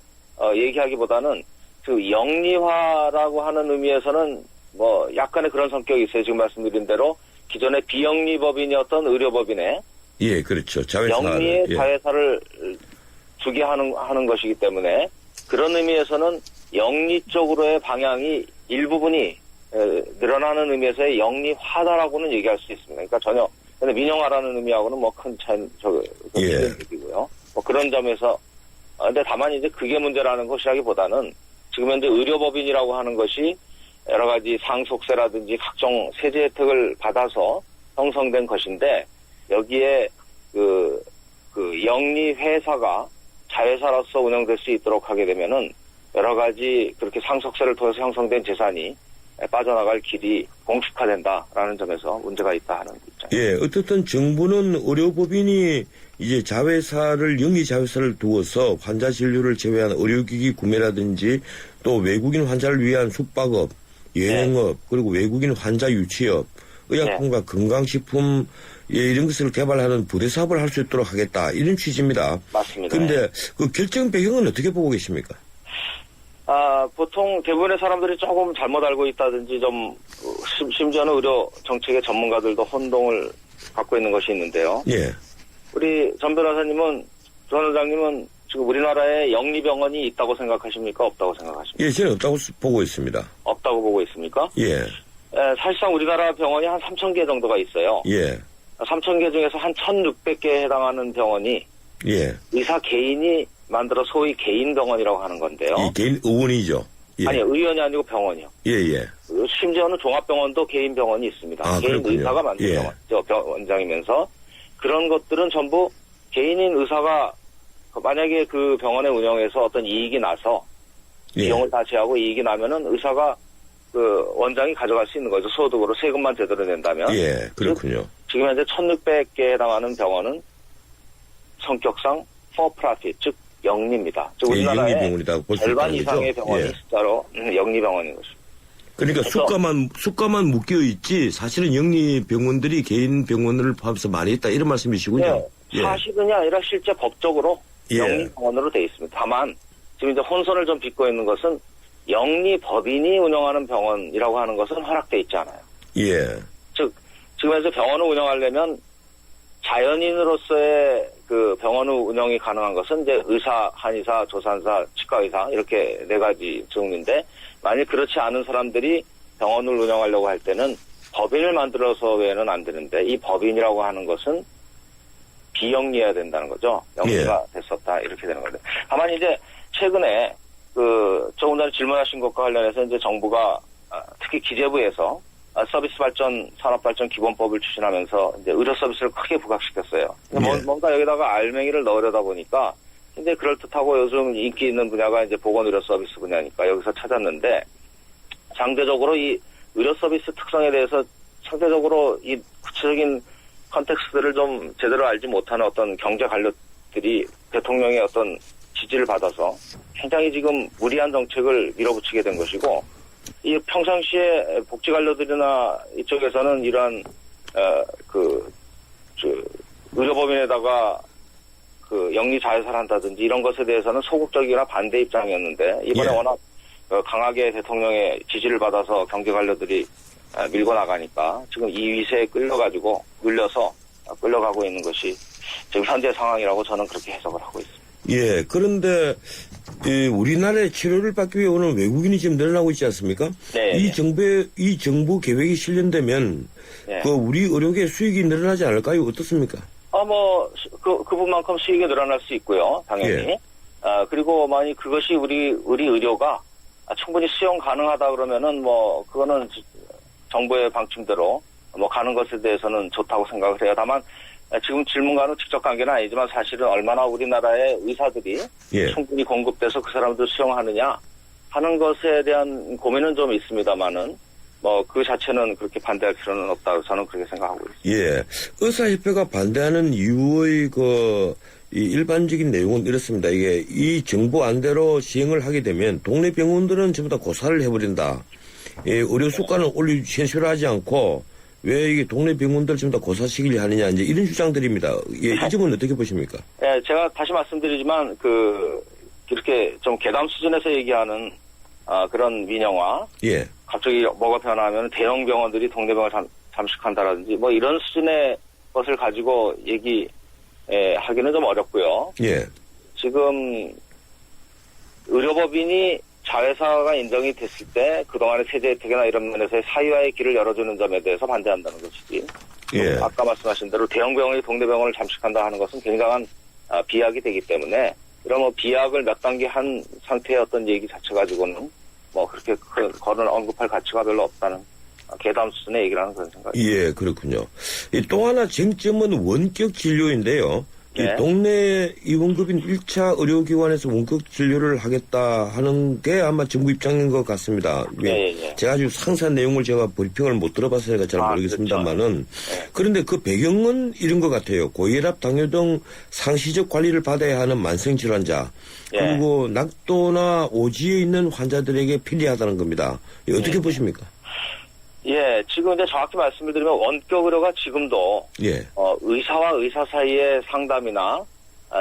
얘기하기보다는 그 영리화라고 하는 의미에서는 뭐 약간의 그런 성격이 있어요. 지금 말씀드린 대로 기존의 비영리법인이었던 의료법인에 예, 그렇죠. 영리의 자회사를 두게 하는 것이기 때문에 그런 의미에서는 영리 쪽으로의 방향이 일부분이 늘어나는 의미에서의 영리화다라고는 얘기할 수 있습니다. 그러니까 전혀 근데 민영화라는 의미하고는 뭐 큰 차이 얘기고요. 뭐 그런 점에서 근데 다만 이제 그게 문제라는 것이라기보다는 지금 현재 의료법인이라고 하는 것이 여러 가지 상속세라든지 각종 세제 혜택을 받아서 형성된 것인데 여기에 그 영리 회사가 자회사로서 운영될 수 있도록 하게 되면은 여러 가지 그렇게 상속세를 통해서 형성된 재산이 빠져나갈 길이 공식화된다라는 점에서 문제가 있다 하는 입장. 예, 어쨌든 정부는 의료법인이 이제 자회사를 영리 자회사를 두어서 환자 진료를 제외한 의료기기 구매라든지 또 외국인 환자를 위한 숙박업, 여행업 그리고 외국인 환자 유치업, 의약품과 건강식품 이런 것을 개발하는 부대 사업을 할 수 있도록 하겠다 이런 취지입니다. 맞습니다. 그런데 그 결정 배경은 어떻게 보고 계십니까? 보통 대부분의 사람들이 조금 잘못 알고 있다든지 좀 심지어는 의료 정책의 전문가들도 혼동을 갖고 있는 것이 있는데요. 예. 우리 전 변호사님은 전 원장님은 지금 우리나라에 영리병원이 있다고 생각하십니까? 없다고 생각하십니까? 예, 저는 없다고 보고 있습니다. 없다고 보고 있습니까? 예. 사실상 우리나라 병원이 한 3,000개 정도가 있어요. 예. 3,000개 중에서 한 1,600개에 해당하는 병원이 예. 의사 개인이 만들어 소위 개인 병원이라고 하는 건데요. 이 개인 의원이죠. 예. 아니, 의원이 아니고 병원이요. 예, 예. 심지어는 종합병원도 개인 병원이 있습니다. 개인 그렇군요. 의사가 만든 원장이면서 그런 것들은 전부 개인인 의사가 만약에 그 병원의 운영에서 어떤 이익이 나서 비용을 다 제하고 이익이 나면은 의사가 그 원장이 가져갈 수 있는 거죠. 소득으로 세금만 제대로 낸다면. 예, 그렇군요. 지금 현재 1,600개에 해당하는 병원은 성격상 for profit, 즉 영리입니다. 즉 우리나라의 영리병원이다 절반 이상의 병원이 숫자로 영리병원인 것입니다. 그러니까 수가만 묶여 있지 사실은 영리병원들이 개인 병원을 포함해서 많이 있다 이런 말씀이시군요. 네, 예. 사실은이 아니라 실제 법적으로 영리병원으로 돼 있습니다. 다만 지금 이제 혼선을 좀 빚고 있는 것은 영리법인이 운영하는 병원이라고 하는 것은 허락돼 있지 않아요. 예. 즉 지금 현재 병원을 운영하려면 자연인으로서의 그 병원 운영이 가능한 것은 이제 의사, 한의사, 조산사, 치과의사 이렇게 네 가지 종류인데 만일 그렇지 않은 사람들이 병원을 운영하려고 할 때는 법인을 만들어서 외에는 안 되는데 이 법인이라고 하는 것은 비영리해야 된다는 거죠. 영리가 됐었다 이렇게 되는 건데 다만 이제 최근에 그 조금 전에 질문하신 것과 관련해서 이제 정부가 특히 기재부에서 서비스 발전, 산업 발전 기본법을 추진하면서 이제 의료 서비스를 크게 부각시켰어요. 뭔가 여기다가 알맹이를 넣으려다 보니까 이제 그럴듯하고 요즘 인기 있는 분야가 이제 보건의료 서비스 분야니까 여기서 찾았는데 상대적으로 이 의료 서비스 특성에 대해서 상대적으로 이 구체적인 컨텍스트를 좀 제대로 알지 못하는 어떤 경제 관료들이 대통령의 어떤 지지를 받아서 굉장히 지금 무리한 정책을 밀어붙이게 된 것이고 이 평상시에 복지 관료들이나 이쪽에서는 이러한 의료법인에다가 그 영리 자회사를 한다든지 이런 것에 대해서는 소극적이나 반대 입장이었는데 이번에 워낙 강하게 대통령의 지지를 받아서 경제 관료들이 밀고 나가니까 지금 이 위세에 끌려가지고 눌려서 끌려가고 있는 것이 지금 현재 상황이라고 저는 그렇게 해석을 하고 있습니다. 예, 그런데 우리나라에 치료를 받기 위해 오는 외국인이 지금 늘어나고 있지 않습니까? 네. 이 정부 계획이 실현되면 그 우리 의료계 수익이 늘어나지 않을까요? 어떻습니까? 그분만큼 수익이 늘어날 수 있고요, 당연히. 그리고 만약 그것이 우리 의료가 충분히 수용 가능하다 그러면은 그거는 정부의 방침대로 가는 것에 대해서는 좋다고 생각을 해요. 다만 지금 질문과는 직접 관계는 아니지만 사실은 얼마나 우리나라의 의사들이 충분히 공급돼서 그 사람들 수용하느냐 하는 것에 대한 고민은 좀 있습니다만은 그 자체는 그렇게 반대할 필요는 없다고 저는 그렇게 생각하고 있습니다. 예. 의사협회가 반대하는 이유의 이 일반적인 내용은 이렇습니다. 이게 이 정부 안대로 시행을 하게 되면 동네 병원들은 전부 다 고사를 해버린다. 의료 수가는 현실화하지 않고 왜 이게 동네 병원들 전부 다 고사시키려 하느냐 이제 이런 주장들입니다. 이 점은 어떻게 보십니까? 예, 제가 다시 말씀드리지만 이렇게 좀 계담 수준에서 얘기하는 그런 민영화. 예. 갑자기 뭐가 변화하면 대형 병원들이 동네 병원을 잠식한다라든지 이런 수준의 것을 가지고 하기는 좀 어렵고요. 예. 지금 의료법인이 자회사가 인정이 됐을 때 그동안의 세제 혜택이나 이런 면에서의 사유화의 길을 열어주는 점에 대해서 반대한다는 것이지. 예. 아까 말씀하신 대로 대형 병원이 동네 병원을 잠식한다 하는 것은 굉장한 비약이 되기 때문에 이런 뭐 비약을 몇 단계 한 상태의 어떤 얘기 자체 가지고는 뭐 그렇게 거는 언급할 가치가 별로 없다는 괴담 수준의 얘기라는 그런 생각입니다. 예, 그렇군요. 또 하나 쟁점은 원격 진료인데요. 이 동네 이원급인 1차 의료기관에서 원격 진료를 하겠다 하는 게 아마 정부 입장인 것 같습니다. 제가 아주 상세한 내용을 제가 브리핑을 못 들어봐서 잘 모르겠습니다만은 그렇죠. 그런데 그 배경은 이런 것 같아요. 고혈압, 당뇨 등 상시적 관리를 받아야 하는 만성질환자 그리고 낙도나 오지에 있는 환자들에게 필요하다는 겁니다. 어떻게 보십니까? 예, 지금 이제 정확히 말씀을 드리면 원격 의료가 지금도 의사와 의사 사이의 상담이나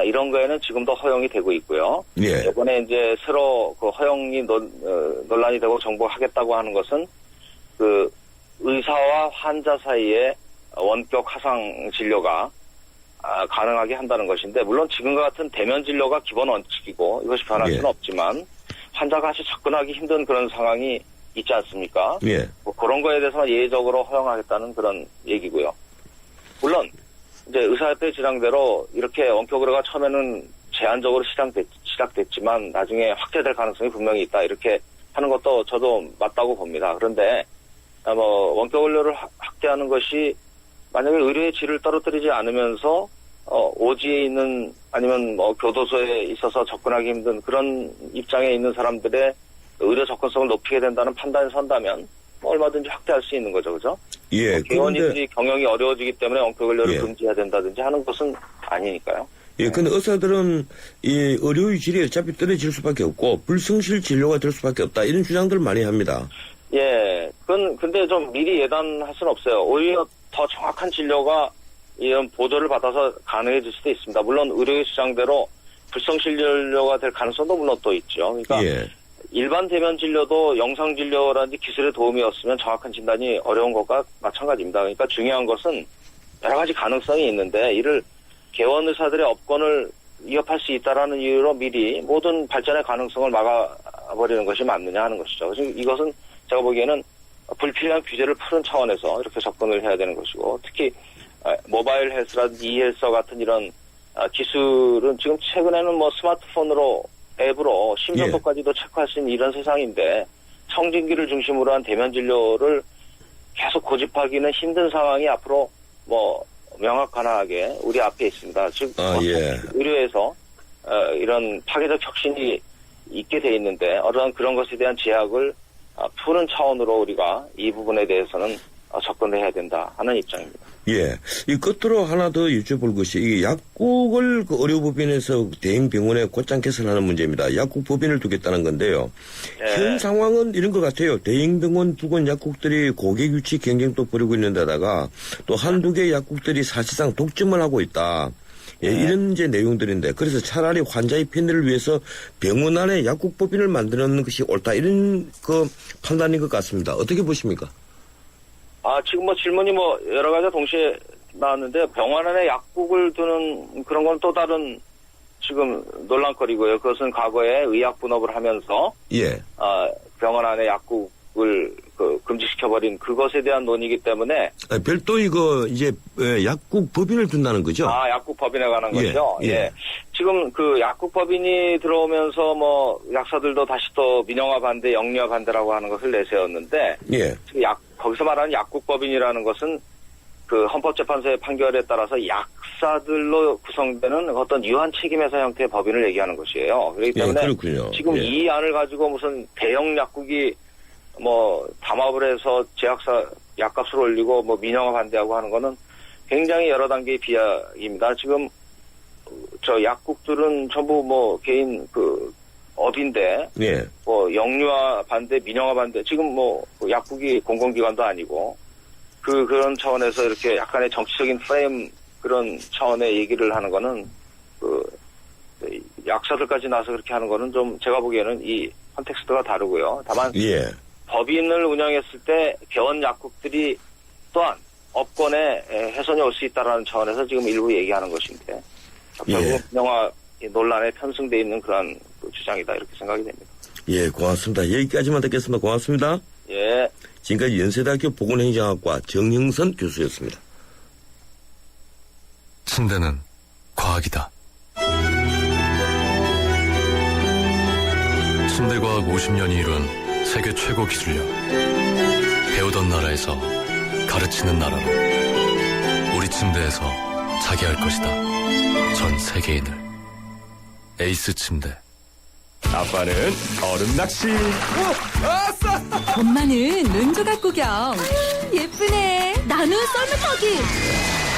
이런 거에는 지금도 허용이 되고 있고요. 이번에 이제 새로 그 허용이 논란이 되고 정부하겠다고 하는 것은 그 의사와 환자 사이에 원격 화상 진료가 가능하게 한다는 것인데 물론 지금과 같은 대면 진료가 기본 원칙이고 이것이 변할 수는 없지만 환자가 아주 접근하기 힘든 그런 상황이 있지 않습니까? 뭐 그런 거에 대해서는 예외적으로 허용하겠다는 그런 얘기고요. 물론 이제 의사협회 지령대로 이렇게 원격 의료가 처음에는 제한적으로 시작됐지만 나중에 확대될 가능성이 분명히 있다 이렇게 하는 것도 저도 맞다고 봅니다. 그런데 뭐 원격 의료를 확대하는 것이 만약에 의료의 질을 떨어뜨리지 않으면서 오지에 있는 아니면 뭐 교도소에 있어서 접근하기 힘든 그런 입장에 있는 사람들의 의료 접근성을 높이게 된다는 판단이 선다면 뭐 얼마든지 확대할 수 있는 거죠, 그죠? 예. 개원인들이 경영이 어려워지기 때문에 원격 의료를 금지해야 된다든지 하는 것은 아니니까요. 예, 근데 의사들은 이 의료의 질이 어차피 떨어질 수밖에 없고 불성실 진료가 될 수밖에 없다 이런 주장들을 많이 합니다. 예, 근데 좀 미리 예단할 수는 없어요. 오히려 더 정확한 진료가 이런 보조를 받아서 가능해질 수도 있습니다. 물론 의료의 주장대로 불성실 진료가 될 가능성도 물론 또 있죠. 그러니까 일반 대면 진료도 영상 진료라든지 기술의 도움이 없으면 정확한 진단이 어려운 것과 마찬가지입니다. 그러니까 중요한 것은 여러 가지 가능성이 있는데 이를 개원 의사들의 업권을 위협할 수 있다라는 이유로 미리 모든 발전의 가능성을 막아버리는 것이 맞느냐 하는 것이죠. 이것은 제가 보기에는 불필요한 규제를 푸는 차원에서 이렇게 접근을 해야 되는 것이고 특히 모바일 헬스라든지 이헬서 같은 이런 기술은 지금 최근에는 뭐 스마트폰으로 앱으로 심전도까지도 체크할 수 있는 이런 세상인데 청진기를 중심으로 한 대면 진료를 계속 고집하기는 힘든 상황이 앞으로 뭐 명확하게 우리 앞에 있습니다. 즉 의료에서 이런 파괴적 혁신이 있게 돼 있는데 어떠한 그런 것에 대한 제약을 푸는 차원으로 우리가 이 부분에 대해서는 접근해야 된다 하는 입장입니다. 예. 이 끝으로 하나 더 여쭤볼 것이 이 약국을 그 의료법인에서 대형병원에 곧장 개설하는 문제입니다. 약국법인을 두겠다는 건데요. 현 상황은 이런 것 같아요. 대형병원 부근 약국들이 고객유치 경쟁도 벌이고 있는 데다가 또 한두 개 약국들이 사실상 독점을 하고 있다. 이런 이제 내용들인데 그래서 차라리 환자의 편의를 위해서 병원 안에 약국법인을 만드는 것이 옳다. 이런 그 판단인 것 같습니다. 어떻게 보십니까? 지금 뭐 질문이 뭐 여러 가지가 동시에 나왔는데 병원 안에 약국을 두는 그런 건 또 다른 지금 논란거리고요. 그것은 과거에 의약 분업을 하면서 병원 안에 약국을 금지시켜버린 그것에 대한 논의이기 때문에 별도 이거 이제 약국 법인을 둔다는 거죠? 약국 법인에 관한 거죠. 지금 그 약국 법인이 들어오면서 뭐 약사들도 다시 또 민영화 반대, 영리화 반대라고 하는 것을 내세웠는데 거기서 말하는 약국 법인이라는 것은 그 헌법재판소의 판결에 따라서 약사들로 구성되는 어떤 유한 책임회사 형태의 법인을 얘기하는 것이에요. 그렇기 때문에 지금 이 안을 가지고 무슨 대형 약국이 뭐 담합을 해서 제약사 약값을 올리고 뭐 민영화 반대하고 하는 거는 굉장히 여러 단계의 비약입니다. 지금 저 약국들은 전부 뭐 개인 그 업인데 뭐 영유화 반대, 민영화 반대 지금 뭐 약국이 공공기관도 아니고 그런 차원에서 이렇게 약간의 정치적인 프레임 그런 차원의 얘기를 하는 거는 그 약사들까지 나서 그렇게 하는 거는 좀 제가 보기에는 이 컨텍스트가 다르고요. 다만 법인을 운영했을 때 개원 약국들이 또한 업권에 훼손이 올 수 있다라는 차원에서 지금 일부 얘기하는 것인데 결국 민영화 논란에 편승돼 있는 그런 주장이다 이렇게 생각이 됩니다. 예, 고맙습니다. 여기까지만 듣겠습니다. 고맙습니다. 예. 지금까지 연세대학교 보건행정학과 정형선 교수였습니다. 침대는 과학이다. 침대과학 50년이 이룬 세계 최고 기술력. 배우던 나라에서 가르치는 나라로 우리 침대에서 자기 할 것이다. 전 세계인을. 에이스 침대. 아빠는 얼음 낚시. 엄마는 눈조각 구경. 예쁘네. 나는 썰매 타기.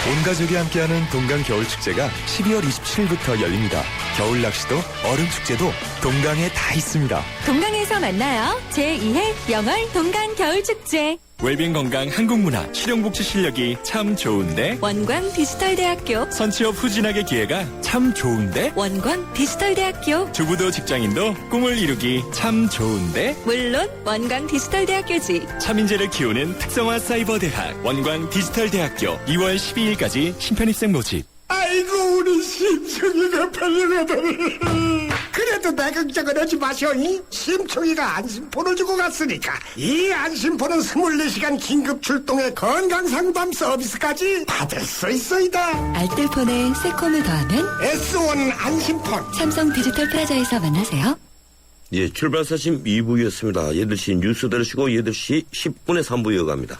온 가족이 함께하는 동강 겨울축제가 12월 27일부터 열립니다. 겨울 낚시도 얼음 축제도 동강에 다 있습니다. 동강에서 만나요. 제2회 영월 동강 겨울축제. 웰빙 건강 한국문화 실용복지 실력이 참 좋은데 원광 디지털대학교. 선취업 후진학의 기회가 참 좋은데 원광 디지털대학교. 주부도 직장인도 꿈을 이루기 참 좋은데 물론 원광 디지털대학교지. 차민재를 키우는 특성화 사이버대학 원광 디지털대학교 2월 12일까지 신편입생 모집. 아이고 우리 심청이가 팔려가다니. 그래도 내 걱정은 하지 마셔이. 심청이가 안심폰을 주고 갔으니까 이 안심폰은 24시간 긴급 출동의 건강상담 서비스까지 받을 수 있어이다. 알뜰폰에 새콤을 더하면 S1 안심폰. 삼성 디지털 플라자에서 만나세요. 예, 출발사심 2부였습니다. 8시 뉴스 들으시고 8시 10분에 3부 이어갑니다.